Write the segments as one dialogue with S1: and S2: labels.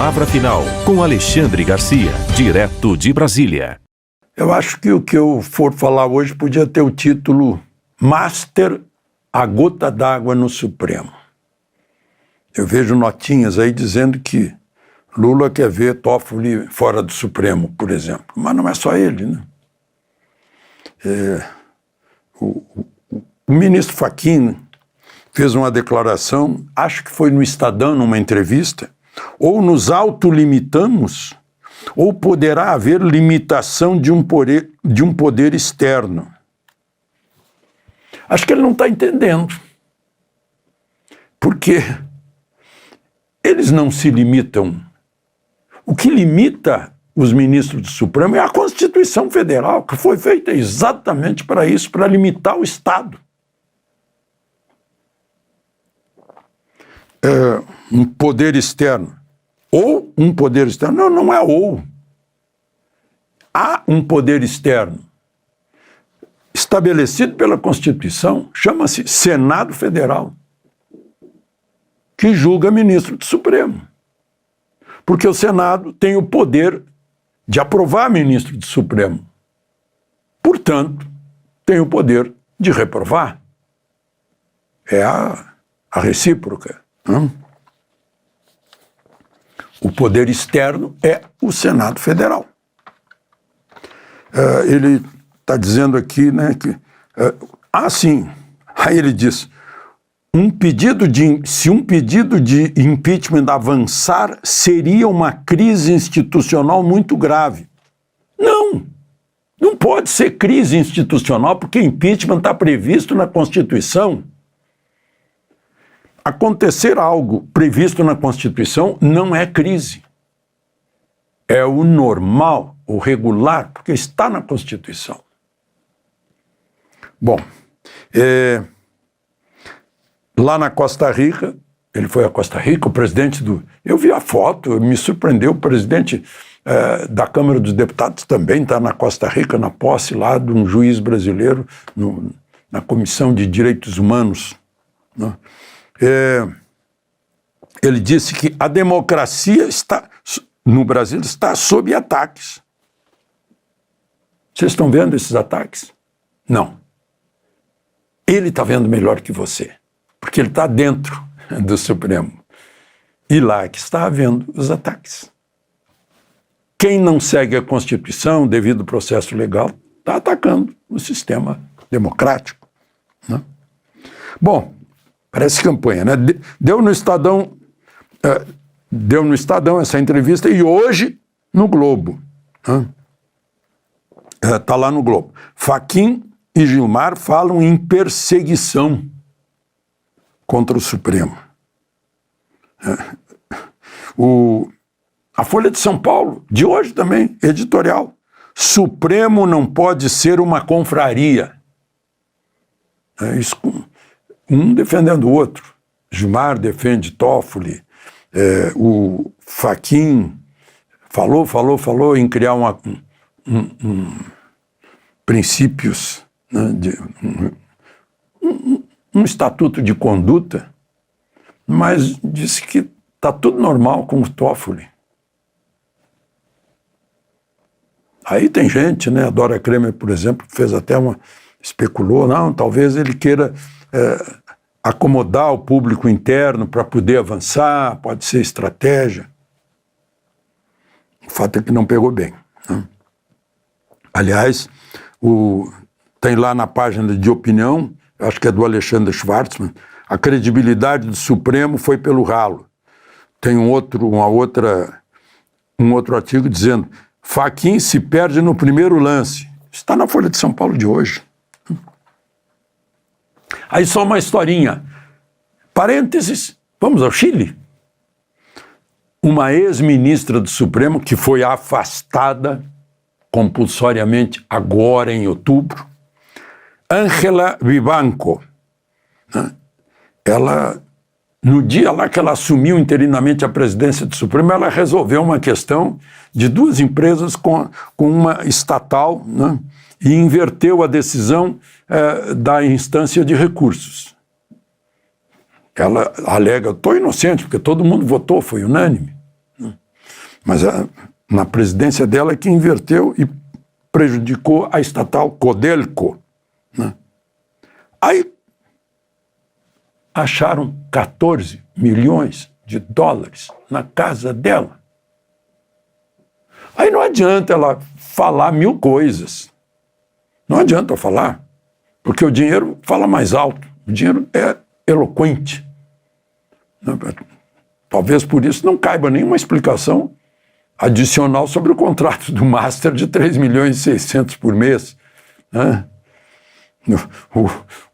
S1: Palavra Final, com Alexandre Garcia, direto de Brasília.
S2: Eu acho que o que eu for falar hoje podia ter o título Master, a gota d'água no Supremo. Eu vejo notinhas aí dizendo que Lula quer ver Toffoli fora do Supremo, por exemplo. Mas não é só ele, né? O ministro Fachin fez uma declaração, acho que foi no Estadão, numa entrevista, ou nos autolimitamos, ou poderá haver limitação de um poder externo. Acho que ele não está entendendo. Porque eles não se limitam. O que limita os ministros do Supremo é a Constituição Federal, que foi feita exatamente para isso, para limitar o Estado. Um poder externo. Ou um poder externo. Não, não é ou. Há um poder externo estabelecido pela Constituição, chama-se Senado Federal, que julga ministro do Supremo. Porque o Senado tem o poder de aprovar ministro do Supremo. Portanto, tem o poder de reprovar. É a recíproca. O poder externo é o Senado Federal. Ele está dizendo aqui, né, que... sim. Aí ele diz, se um pedido de impeachment avançar, seria uma crise institucional muito grave. Não pode ser crise institucional, porque impeachment está previsto na Constituição. Acontecer algo previsto na Constituição não é crise. É o normal, o regular, porque está na Constituição. Bom, lá na Costa Rica, ele foi a Costa Rica, o presidente do... Eu vi a foto, me surpreendeu, o presidente da Câmara dos Deputados também está na Costa Rica, na posse lá de um juiz brasileiro, na Comissão de Direitos Humanos, né? Ele disse que a democracia no Brasil está sob ataques. Vocês estão vendo esses ataques? Não. Ele está vendo melhor que você, porque ele está dentro do Supremo. E lá que está havendo os ataques. Quem não segue a Constituição, devido ao processo legal, está atacando o sistema democrático, né? Bom, parece campanha, né? Deu no Estadão essa entrevista e hoje no Globo. Está lá no Globo. Fachin e Gilmar falam em perseguição contra o Supremo. A Folha de São Paulo, de hoje também, editorial. Supremo não pode ser uma confraria. Isso, um defendendo o outro. Gilmar defende Toffoli, o Fachin falou em criar princípios, né, um estatuto de conduta, mas disse que está tudo normal com o Toffoli. Aí tem gente, né, a Dora Kramer, por exemplo, fez até especulou, não, talvez ele queira acomodar o público interno para poder avançar, pode ser estratégia. O fato é que não pegou bem, né? Aliás, tem lá na página de opinião, acho que é do Alexandre Schwartzman, a credibilidade do Supremo foi pelo ralo. Tem um outro artigo dizendo, Fachin se perde no primeiro lance. Está na Folha de São Paulo de hoje. Aí só uma historinha. Parênteses, vamos ao Chile. Uma ex-ministra do Supremo que foi afastada compulsoriamente agora em outubro, Ángela Vivanco, né? Ela, no dia lá que ela assumiu interinamente a presidência do Supremo, ela resolveu uma questão de duas empresas com uma estatal, né? E inverteu a decisão da instância de recursos. Ela alega, estou inocente, porque todo mundo votou, foi unânime. Mas na presidência dela que inverteu e prejudicou a estatal Codelco, né? Aí acharam 14 milhões de dólares na casa dela. Aí não adianta ela falar mil coisas. Não adianta falar, porque o dinheiro fala mais alto. O dinheiro é eloquente. Talvez por isso não caiba nenhuma explicação adicional sobre o contrato do Master de 3 milhões e 600 por mês. Né?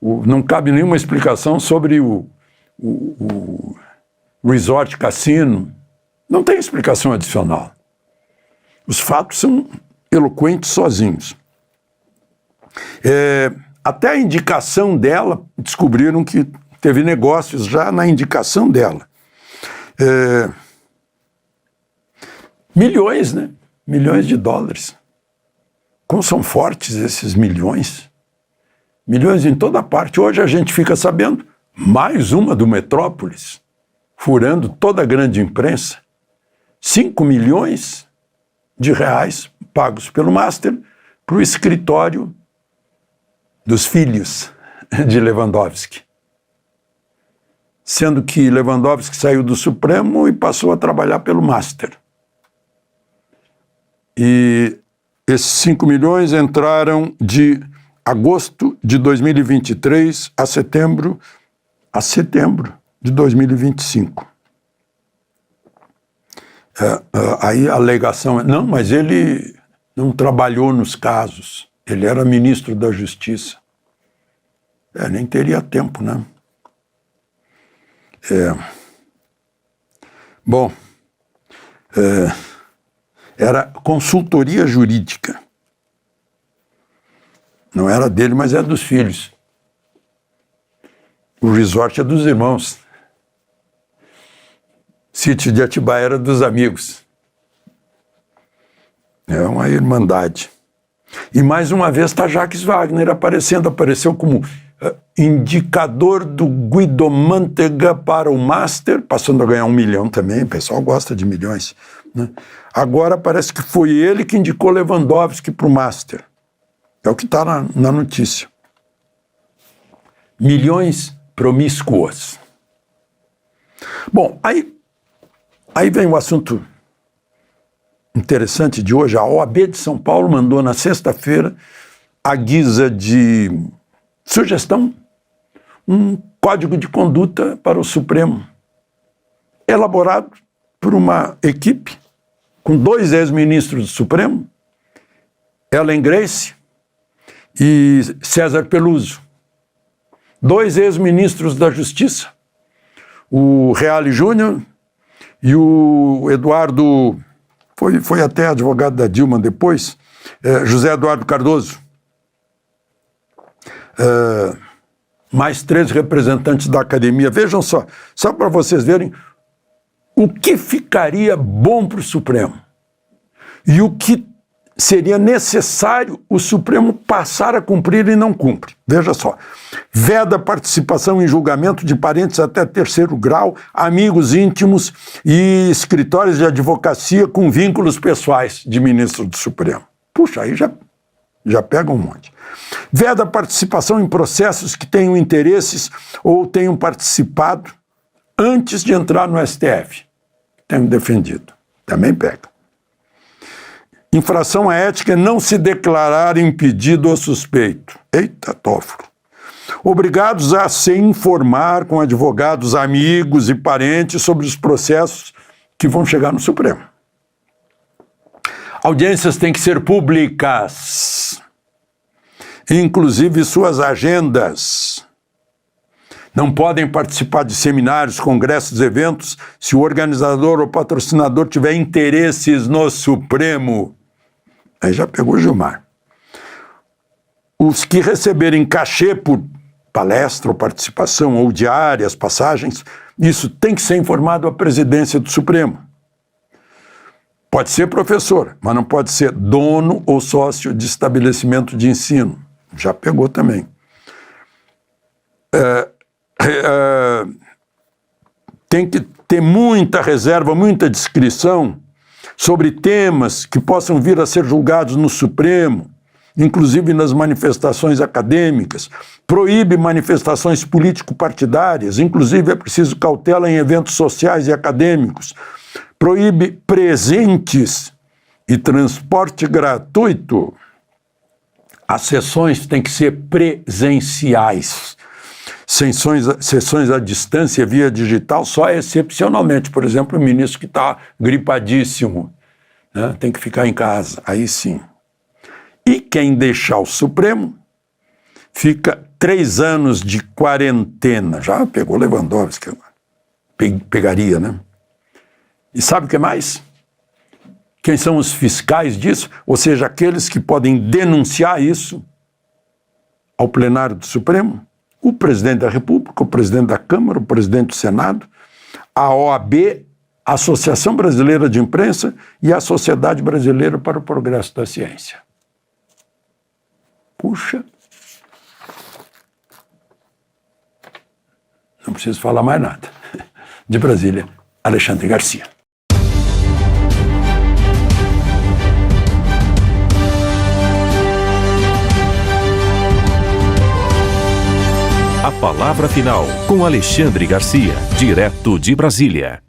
S2: Não cabe nenhuma explicação sobre o Resort Cassino. Não tem explicação adicional. Os fatos são eloquentes sozinhos. Até a indicação dela, descobriram que teve negócios já na indicação dela. Milhões, né? Milhões de dólares. Como são fortes esses milhões? Milhões em toda parte. Hoje a gente fica sabendo, mais uma do Metrópolis, furando toda a grande imprensa. 5 milhões de reais pagos pelo Master para o escritório dos filhos de Lewandowski. Sendo que Lewandowski saiu do Supremo e passou a trabalhar pelo Master. E esses 5 milhões entraram de agosto de 2023 a setembro de 2025. Aí a alegação é, não, mas ele não trabalhou nos casos, ele era ministro da Justiça. Nem teria tempo, né? Bom, era consultoria jurídica. Não era dele, mas é dos filhos. O resort é dos irmãos. Sítio de Atibaia era dos amigos. É uma irmandade. E mais uma vez está Jacques Wagner aparecendo. Apareceu como indicador do Guido Mantega para o Master, passando a ganhar 1 milhão também. O pessoal gosta de milhões, né? Agora parece que foi ele que indicou Lewandowski para o Master. É o que está na notícia. Milhões promíscuas. Bom, aí vem o assunto interessante de hoje. A OAB de São Paulo mandou na sexta-feira, à guisa de sugestão, um código de conduta para o Supremo, elaborado por uma equipe com 2 ex-ministros do Supremo, Ellen Grace e César Peluso. 2 ex-ministros da Justiça, o Reale Júnior e o Eduardo, foi até advogado da Dilma depois, José Eduardo Cardoso. Mais 3 representantes da academia. Vejam só para vocês verem o que ficaria bom para o Supremo e o que seria necessário o Supremo passar a cumprir e não cumpre. Veja só, veda participação em julgamento de parentes até 3º grau, amigos íntimos e escritórios de advocacia com vínculos pessoais de ministro do Supremo. Puxa, aí já pega um monte. Veda participação em processos que tenham interesses ou tenham participado antes de entrar no STF. Tenho defendido. Também pega. Infração à ética é não se declarar impedido ou suspeito. Eita, tófilo. Obrigados a se informar com advogados, amigos e parentes sobre os processos que vão chegar no Supremo. Audiências têm que ser públicas, inclusive suas agendas. Não podem participar de seminários, congressos, eventos, se o organizador ou patrocinador tiver interesses no Supremo. Aí já pegou Gilmar. Os que receberem cachê por palestra ou participação ou diárias, passagens, isso tem que ser informado à presidência do Supremo. Pode ser professor, mas não pode ser dono ou sócio de estabelecimento de ensino. Já pegou também. Tem que ter muita reserva, muita discrição sobre temas que possam vir a ser julgados no Supremo, inclusive nas manifestações acadêmicas, proíbe manifestações político-partidárias, inclusive é preciso cautela em eventos sociais e acadêmicos, proíbe presentes e transporte gratuito. As sessões têm que ser presenciais. Sessões à distância via digital só excepcionalmente. Por exemplo, o ministro que está gripadíssimo, né, tem que ficar em casa, aí sim. E quem deixar o Supremo fica 3 anos de quarentena. Já pegou Lewandowski, pegaria, né? E sabe o que mais? Quem são os fiscais disso? Ou seja, aqueles que podem denunciar isso ao plenário do Supremo? O presidente da República, o presidente da Câmara, o presidente do Senado, a OAB, a Associação Brasileira de Imprensa e a Sociedade Brasileira para o Progresso da Ciência. Puxa, não preciso falar mais nada. De Brasília, Alexandre Garcia.
S1: A palavra final com Alexandre Garcia, direto de Brasília.